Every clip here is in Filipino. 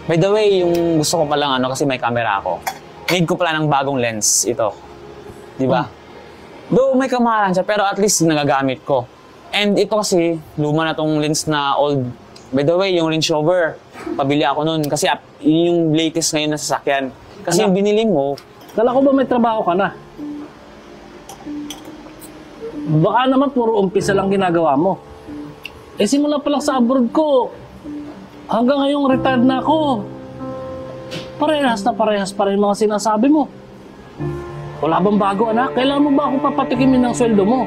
By the way, yung gusto ko palang kasi may camera ako. Need ko pala ng bagong lens ito. Di ba? Though may kamahalan siya, pero at least nagagamit ko. And ito kasi, luma na tong lens na old. By the way, yung Range Rover, pabili ako nun. Kasi yun yung latest ngayon na sasakyan. Kasi yung binili mo... Kala ko ba may trabaho ka na? Baka naman puro umpisa lang ginagawa mo. Simula pa lang sa abroad ko. Hanggang ngayong retired na ako. Parehas pa rin mga sinasabi mo. Wala bang bago, anak? Kailan mo ba ako papatikimin ng sweldo mo?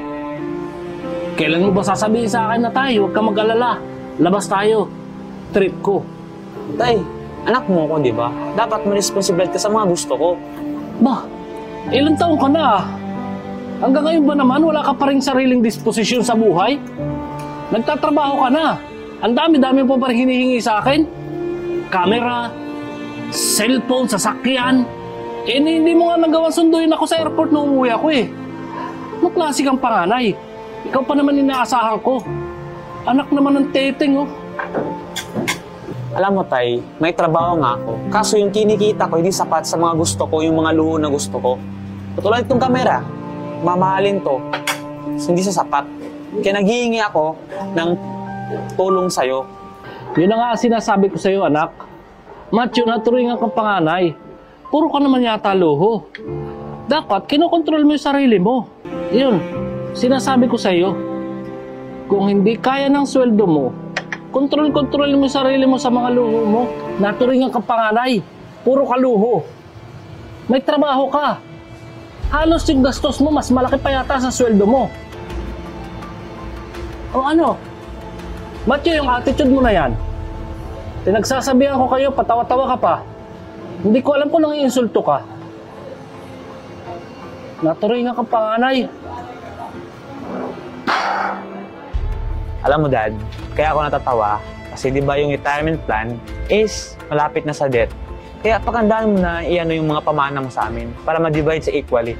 Kailan mo ba sasabihin sa akin na tayo, huwag ka mag-alala. Labas tayo. Treat ko. Tay, anak mo ko, di ba? Dapat ma-responsibility ka sa mga gusto ko. Ba, ilang taon ka na? Hanggang ngayon ba naman wala ka pa rin sariling disposisyon sa buhay? Nagtatrabaho ka na. Ang dami-dami pa rin hinihingi sa akin. Camera, cellphone, sasakyan. Hindi mo nga nagawa sunduin ako sa airport nung umuwi ako eh. Anong klase kang panganay? Ikaw pa naman inaasahan ko. Anak naman ng teteng oh. Alam mo, Tay, may trabaho nga ako. Kaso yung kinikita ko, hindi sapat sa mga gusto ko, yung mga luho na gusto ko. Katulad itong kamera, mamahalin to. Hindi sa sapat. Kaya naghihingi ako ng tulong sa'yo. Yun na nga sinasabi ko sa'yo, anak. Macho, naturingan kang panganay. Puro ka naman yata luho. Dapat, kinokontrol mo yung sarili mo. Yun, sinasabi ko sa'yo. Kung hindi kaya ng sweldo mo, kontrol mo yung sarili mo sa mga luho mo. Naturingan kang panganay. Puro ka luho. May trabaho ka. Halos yung gastos mo, mas malaki pa yata sa sweldo mo. O ano? Macho, yung attitude mo na yan. Pinagsasabihan ko kayo, patawa-tawa ka pa. Hindi ko alam kung nangiinsulto ka. Naturingan kang panganay. Alam mo, Dad, kaya ako natatawa kasi di ba yung retirement plan is malapit na sa death. Kaya pagandaan mo na iano yung mga pamana mo sa amin para ma-divide sa equally.